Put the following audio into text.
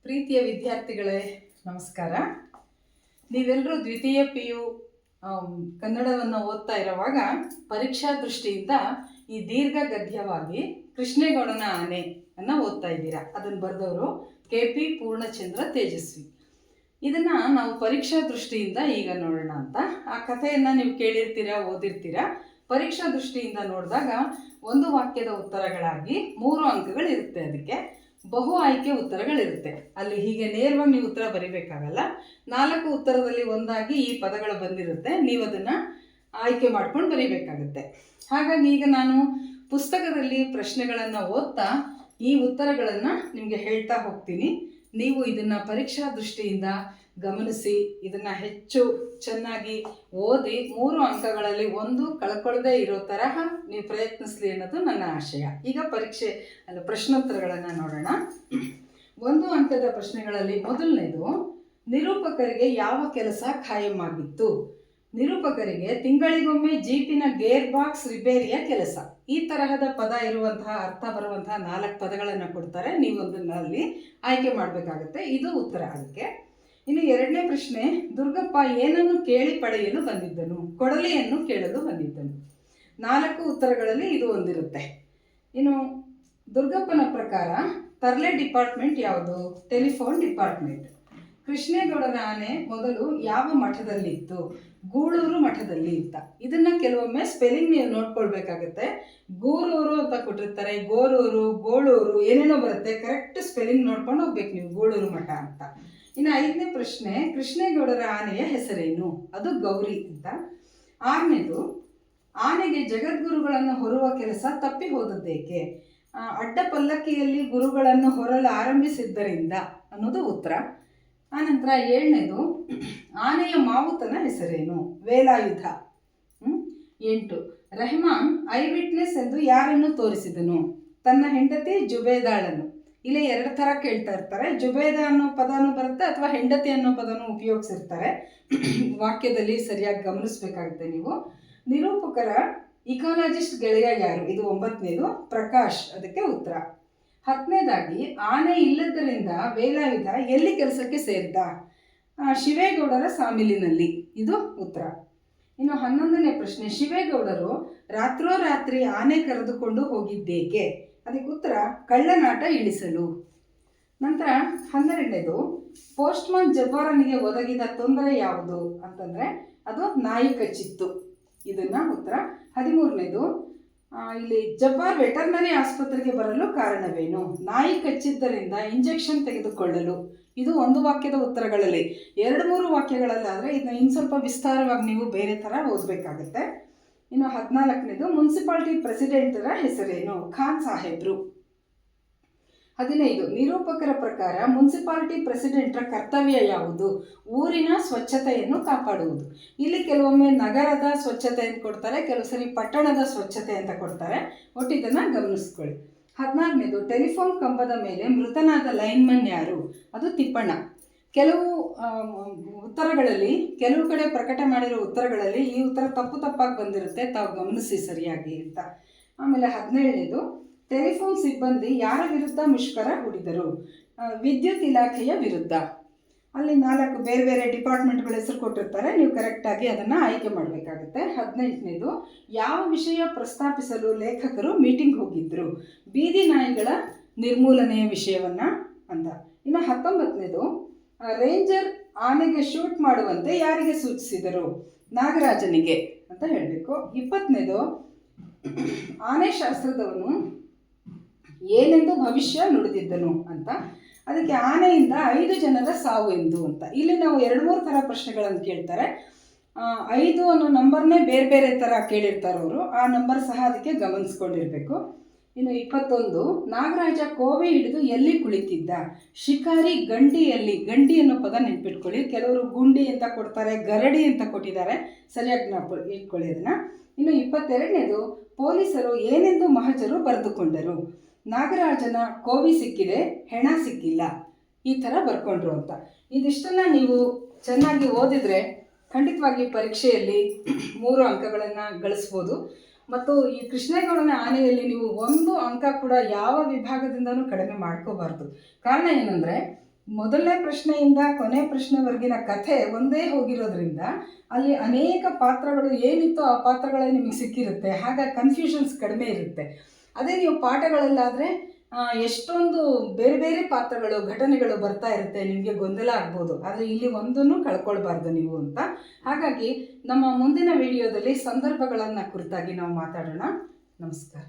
ಪ್ರೀತಿಯ ವಿದ್ಯಾರ್ಥಿಗಳೇ, ನಮಸ್ಕಾರ. ನೀವೆಲ್ಲರೂ ದ್ವಿತೀಯ PU ಕನ್ನಡವನ್ನು ಓದ್ತಾ ಇರುವಾಗ ಪರೀಕ್ಷಾ ದೃಷ್ಟಿಯಿಂದ ಈ ದೀರ್ಘ ಗದ್ಯವಾಗಿ ಕೃಷ್ಣೇಗೌಡನ ಆನೆ ಅನ್ನು ಓದ್ತಾ ಇದ್ದೀರಾ. ಅದನ್ನು ಬರೆದವರು KP ಪೂರ್ಣಚಂದ್ರ ತೇಜಸ್ವಿ. ಇದನ್ನು ನಾವು ಪರೀಕ್ಷಾ ದೃಷ್ಟಿಯಿಂದ ಈಗ ನೋಡೋಣ ಅಂತ. ಆ ಕಥೆಯನ್ನು ನೀವು ಕೇಳಿರ್ತೀರಾ, ಓದಿರ್ತೀರಾ. ಪರೀಕ್ಷಾ ದೃಷ್ಟಿಯಿಂದ ನೋಡಿದಾಗ ಒಂದು ವಾಕ್ಯದ ಉತ್ತರಗಳಾಗಿ 3 ಅಂಕಗಳಿರುತ್ತೆ. ಅದಕ್ಕೆ ಬಹು ಆಯ್ಕೆ ಉತ್ತರಗಳಿರುತ್ತೆ. ಅಲ್ಲಿ ಹೀಗೆ ನೇರವಾಗಿ ನೀವು ಉತ್ತರ ಬರಿಬೇಕಾಗಲ್ಲ. 4 ಉತ್ತರದಲ್ಲಿ ಒಂದಾಗಿ ಈ ಪದಗಳು ಬಂದಿರುತ್ತೆ. ನೀವು ಅದನ್ನು ಆಯ್ಕೆ ಮಾಡ್ಕೊಂಡು ಬರಿಬೇಕಾಗುತ್ತೆ. ಹಾಗಾಗಿ ಈಗ ನಾನು ಪುಸ್ತಕದಲ್ಲಿ ಪ್ರಶ್ನೆಗಳನ್ನು ಓದ್ತಾ ಈ ಉತ್ತರಗಳನ್ನು ನಿಮಗೆ ಹೇಳ್ತಾ ಹೋಗ್ತೀನಿ. ನೀವು ಇದನ್ನು ಪರೀಕ್ಷಾ ದೃಷ್ಟಿಯಿಂದ ಗಮನಿಸಿ ಇದನ್ನು ಹೆಚ್ಚು ಚೆನ್ನಾಗಿ ಓದಿ 3 ಅಂಕಗಳಲ್ಲಿ 1 ಕಳ್ಕೊಳ್ಳದೆ ಇರೋ ತರಹ ನೀವು ಪ್ರಯತ್ನಿಸಲಿ ಅನ್ನೋದು ನನ್ನ ಆಶಯ. ಈಗ ಪ್ರಶ್ನೋತ್ತರಗಳನ್ನು ನೋಡೋಣ. 1 ಅಂಕದ ಪ್ರಶ್ನೆಗಳಲ್ಲಿ ಮೊದಲನೇದು, ನಿರೂಪಕರಿಗೆ ಯಾವ ಕೆಲಸ ಖಾಯಂ ಆಗಿತ್ತು? ನಿರೂಪಕರಿಗೆ ತಿಂಗಳಿಗೊಮ್ಮೆ ಜೀಪಿನ ಗೇರ್ ಬಾಕ್ಸ್ ರಿಪೇರಿಯ ಕೆಲಸ. ಈ ತರಹದ ಪದ ಇರುವಂತಹ, ಅರ್ಥ ಬರುವಂತಹ 4 ಪದಗಳನ್ನು ಕೊಡ್ತಾರೆ. ನೀವು ಅದನ್ನಲ್ಲಿ ಆಯ್ಕೆ ಮಾಡಬೇಕಾಗುತ್ತೆ. ಇದು ಉತ್ತರ ಅದಕ್ಕೆ. ಇನ್ನು 2ನೇ ಪ್ರಶ್ನೆ, ದುರ್ಗಪ್ಪ ಏನನ್ನು ಕೇಳಿ ಪಡೆಯಲು ಬಂದಿದ್ದನು? ಕೊಡಲಿಯನ್ನು ಕೇಳಲು ಬಂದಿದ್ದನು. 4 ಉತ್ತರಗಳಲ್ಲಿ ಇದು ಒಂದಿರುತ್ತೆ. ಇನ್ನು ದುರ್ಗಪ್ಪನ ಪ್ರಕಾರ ತರ್ಲೆ ಡಿಪಾರ್ಟ್ಮೆಂಟ್ ಯಾವುದು? Telephone department. ಕೃಷ್ಣೇಗೌಡನ ಆನೆ ಮೊದಲು ಯಾವ ಮಠದಲ್ಲಿತ್ತು? ಗೂಳೂರು ಮಠದಲ್ಲಿ ಇತ್ತ. ಇದನ್ನ ಕೆಲವೊಮ್ಮೆ ಸ್ಪೆಲ್ಲಿಂಗ್ ನೀವು ನೋಡ್ಕೊಳ್ಬೇಕಾಗತ್ತೆ. ಗೂರೂರು ಅಂತ ಕೊಟ್ಟಿರ್ತಾರೆ, ಗೋರೂರು, ಗೋಳೂರು, ಏನೇನೋ ಬರುತ್ತೆ. ಕರೆಕ್ಟ್ ಸ್ಪೆಲ್ಲಿಂಗ್ ನೋಡ್ಕೊಂಡು ಹೋಗ್ಬೇಕು ನೀವು, ಗೂಳೂರು ಮಠ ಅಂತ. ಇನ್ನು 5ನೇ ಪ್ರಶ್ನೆ, ಕೃಷ್ಣೇಗೌಡರ ಆನೆಯ ಹೆಸರೇನು? ಅದು ಗೌರಿ ಅಂತ. 6ನೇದು, ಆನೆಗೆ ಜಗದ್ಗುರುಗಳನ್ನು ಹೊರುವ ಕೆಲಸ ತಪ್ಪಿ ಹೋದದ್ದೇಕೆ? ಅಡ್ಡ ಪಲ್ಲಕ್ಕಿಯಲ್ಲಿ ಗುರುಗಳನ್ನು ಹೊರಲು ಆರಂಭಿಸಿದ್ದರಿಂದ ಅನ್ನೋದು ಉತ್ತರ. ಆನಂತರ 7ನೇದು, ಆನೆಯ ಮಾವುತನ ಹೆಸರೇನು? ವೇಲಾಯುಧ. 8, ರೆಹಮಾನ್ ಐ ವಿಟ್ನೆಸ್ ಎಂದು ಯಾರನ್ನು ತೋರಿಸಿದನು? ತನ್ನ ಹೆಂಡತಿ ಜುಬೇದಾಳನ್ನು. ಇಲ್ಲಿ 2 ಥರ ಕೇಳ್ತಾ ಇರ್ತಾರೆ. ಜುಬೇದ ಅನ್ನೋ ಪದನೂ ಬರುತ್ತೆ ಅಥವಾ ಹೆಂಡತಿ ಅನ್ನೋ ಪದನೂ ಉಪಯೋಗಿಸಿರ್ತಾರೆ. ವಾಕ್ಯದಲ್ಲಿ ಸರಿಯಾಗಿ ಗಮನಿಸಬೇಕಾಗುತ್ತೆ ನೀವು. ನಿರೂಪಕರ ಇಕಾಲಜಿಸ್ಟ್ ಗೆಳೆಯ ಯಾರು? ಇದು 9ನೇದು, ಪ್ರಕಾಶ್. ಅದಕ್ಕೆ ಉತ್ತರ. 10ನೇದಾಗಿ, ಆನೆ ಇಲ್ಲದರಿಂದ ವೇಲಾಯುಧ ಎಲ್ಲಿ ಕೆಲಸಕ್ಕೆ ಸೇರಿದ? ಶಿವೇಗೌಡರ ಸಾಮಿಲಿನಲ್ಲಿ. ಇದು ಉತ್ತರ. ಇನ್ನು 11ನೇ ಪ್ರಶ್ನೆ, ಶಿವೇಗೌಡರು ರಾತ್ರೋರಾತ್ರಿ ಆನೆ ಕರೆದುಕೊಂಡು ಹೋಗಿದ್ದೇಕೆ? ಅದಕ್ಕೆ ಉತ್ತರ, ಕಳ್ಳನಾಟ ಇಳಿಸಲು. ನಂತರ 12ನೇದು, ಪೋಸ್ಟ್ಮನ್ ಜಬ್ಬಾರನಿಗೆ ಒದಗಿದ ತೊಂದರೆ ಯಾವುದು ಅಂತಂದರೆ ಅದು ನಾಯಿ ಕಚ್ಚಿತ್ತು. ಇದನ್ನ ಉತ್ತರ. 13ನೇದು, ಇಲ್ಲಿ ಜಬ್ಬಾರ್ ವೆಟರ್ನರಿ ಆಸ್ಪತ್ರೆಗೆ ಬರಲು ಕಾರಣವೇನು? ನಾಯಿ ಕಚ್ಚಿದ್ದರಿಂದ ಇಂಜೆಕ್ಷನ್ ತೆಗೆದುಕೊಳ್ಳಲು. ಇದು 1 ವಾಕ್ಯದ ಉತ್ತರಗಳಲ್ಲಿ. 2-3 ವಾಕ್ಯಗಳಲ್ಲಾದರೆ ಇದನ್ನ ಇನ್ನು ಸ್ವಲ್ಪ ವಿಸ್ತಾರವಾಗಿ ನೀವು ಬೇರೆ ಥರ ಓದಬೇಕಾಗತ್ತೆ. ಇನ್ನು 14ನೇದು, ಮುನ್ಸಿಪಾಲಿಟಿ ಪ್ರೆಸಿಡೆಂಟರ ಹೆಸರೇನು? ಖಾನ್ ಸಾಹೇಬ್ರು. 15, ನಿರೂಪಕರ ಪ್ರಕಾರ ಮುನ್ಸಿಪಾಲಿಟಿ ಪ್ರೆಸಿಡೆಂಟರ ಕರ್ತವ್ಯ ಯಾವುದು? ಊರಿನ ಸ್ವಚ್ಛತೆಯನ್ನು ಕಾಪಾಡುವುದು. ಇಲ್ಲಿ ಕೆಲವೊಮ್ಮೆ ನಗರದ ಸ್ವಚ್ಛತೆ ಅಂತ ಕೊಡ್ತಾರೆ, ಕೆಲವು ಸರಿ ಪಟ್ಟಣದ ಸ್ವಚ್ಛತೆ ಅಂತ ಕೊಡ್ತಾರೆ. ಒಟ್ಟು ಇದನ್ನು ಗಮನಿಸ್ಕೊಳ್ಳಿ. 16ನೇದು, ಟೆಲಿಫೋನ್ ಕಂಬದ ಮೇಲೆ ಮೃತನಾದ ಲೈನ್ಮನ್ ಯಾರು? ಅದು ತಿಪ್ಪಣ್ಣ. ಕೆಲವು ಉತ್ತರಗಳಲ್ಲಿ, ಕೆಲವು ಕಡೆ ಪ್ರಕಟ ಮಾಡಿರೋ ಉತ್ತರಗಳಲ್ಲಿ ಈ ಉತ್ತರ ತಪ್ಪಾಗಿ ಬಂದಿರುತ್ತೆ, ತಾವು ಗಮನಿಸಿ ಸರಿಯಾಗಿ ಅಂತ. ಆಮೇಲೆ 17ನೇದು, ಟೆಲಿಫೋನ್ ಸಿಬ್ಬಂದಿ ಯಾರ ವಿರುದ್ಧ ಮುಷ್ಕರ ಹೂಡಿದರು? ವಿದ್ಯುತ್ ಇಲಾಖೆಯ ವಿರುದ್ಧ. ಅಲ್ಲಿ 4 ಬೇರೆ ಬೇರೆ ಡಿಪಾರ್ಟ್ಮೆಂಟ್ಗಳ ಹೆಸರು ಕೊಟ್ಟಿರ್ತಾರೆ. ನೀವು ಕರೆಕ್ಟಾಗಿ ಅದನ್ನು ಆಯ್ಕೆ ಮಾಡಬೇಕಾಗುತ್ತೆ. 18ನೇದು, ಯಾವ ವಿಷಯ ಪ್ರಸ್ತಾಪಿಸಲು ಲೇಖಕರು ಮೀಟಿಂಗ್ ಹೋಗಿದ್ದರು? ಬೀದಿ ನಾಯಿಗಳ ನಿರ್ಮೂಲನೆಯ ವಿಷಯವನ್ನು ಅಂತ. ಇನ್ನು 19ನೇದು, ರೇಂಜರ್ ಆನೆಗೆ ಶೂಟ್ ಮಾಡುವಂತೆ ಯಾರಿಗೆ ಸೂಚಿಸಿದರು? ನಾಗರಾಜನಿಗೆ ಅಂತ ಹೇಳಬೇಕು. 20ನೇದು, ಆನೆ ಶಾಸ್ತ್ರದವನು ಏನೆಂದು ಭವಿಷ್ಯ ನುಡಿದಿದ್ದನು ಅಂತ. ಅದಕ್ಕೆ ಆನೆಯಿಂದ 5 ಜನರ ಸಾವು ಎಂದು ಅಂತ. ಇಲ್ಲಿ ನಾವು 2-3 ಥರ ಪ್ರಶ್ನೆಗಳನ್ನು ಕೇಳ್ತಾರೆ. 5 ಅನ್ನೋ ನಂಬರ್ನೇ ಬೇರೆ ಬೇರೆ ಥರ ಕೇಳಿರ್ತಾರೆ ಅವರು. ಆ ನಂಬರ್ ಸಹ ಅದಕ್ಕೆ ಗಮನಿಸ್ಕೊಂಡಿರಬೇಕು. ಇನ್ನು 21, ನಾಗರಾಜ ಕೋವಿ ಹಿಡಿದು ಎಲ್ಲಿ ಕುಳಿತಿದ್ದ? ಶಿಕಾರಿ ಗಂಡಿಯಲ್ಲಿ. ಗಂಡಿ ಅನ್ನೋ ಪದ ನೆನ್ಪಿಟ್ಕೊಳ್ಳಿ. ಕೆಲವರು ಗುಂಡಿ ಅಂತ ಕೊಡ್ತಾರೆ, ಗರಡಿ ಅಂತ ಕೊಟ್ಟಿದ್ದಾರೆ. ಸರಿಯಾಗಿ ಇಟ್ಕೊಳ್ಳಿ ಅದನ್ನು. ಇನ್ನು 22ನೇದು, ಪೊಲೀಸರು ಏನೆಂದು ಮಹಜರು ಬರೆದುಕೊಂಡರು? ನಾಗರಾಜನ ಕೋವಿ ಸಿಕ್ಕಿದೆ, ಹೆಣ ಸಿಕ್ಕಿಲ್ಲ. ಈ ಥರ ಬರ್ಕೊಂಡ್ರು ಅಂತ. ಇದಿಷ್ಟನ್ನು ನೀವು ಚೆನ್ನಾಗಿ ಓದಿದರೆ ಖಂಡಿತವಾಗಿ ಪರೀಕ್ಷೆಯಲ್ಲಿ 3 ಅಂಕಗಳನ್ನು ಗಳಿಸ್ಬೋದು. ಮತ್ತು ಈ ಕೃಷ್ಣೇಗೌಡನ ಆನೆಯಲ್ಲಿ ನೀವು 1 ಅಂಕ ಕೂಡ ಯಾವ ವಿಭಾಗದಿಂದನೂ ಕಡಿಮೆ ಮಾಡ್ಕೋಬಾರ್ದು. ಕಾರಣ ಏನಂದರೆ ಮೊದಲನೇ ಪ್ರಶ್ನೆಯಿಂದ ಕೊನೆ ಪ್ರಶ್ನೆವರೆಗಿನ ಕಥೆ ಒಂದೇ ಹೋಗಿರೋದ್ರಿಂದ ಅಲ್ಲಿ ಅನೇಕ ಪಾತ್ರಗಳು ಏನಿತ್ತು ಆ ಪಾತ್ರಗಳೇ ನಿಮಗೆ ಸಿಕ್ಕಿರುತ್ತೆ. ಹಾಗಾಗಿ ಕನ್ಫ್ಯೂಷನ್ಸ್ ಕಡಿಮೆ ಇರುತ್ತೆ. ಅದೇ ನೀವು ಪಾಠಗಳಲ್ಲಾದರೆ ಎಷ್ಟೊಂದು ಬೇರೆ ಬೇರೆ ಪಾತ್ರಗಳು ಘಟನೆಗಳು ಬರ್ತಾ ಇರುತ್ತೆ, ನಿಮಗೆ ಗೊಂದಲ ಆಗ್ಬೋದು. ಆದರೆ ಇಲ್ಲಿ ಒಂದನ್ನು ಕಳ್ಕೊಳ್ಬಾರ್ದು ನೀವು ಅಂತ. ಹಾಗಾಗಿ ನಮ್ಮ ಮುಂದಿನ ವಿಡಿಯೋದಲ್ಲಿ ಸಂದರ್ಭಗಳನ್ನು ಕುರಿತಾಗಿ ನಾವು ಮಾತಾಡೋಣ. ನಮಸ್ಕಾರ.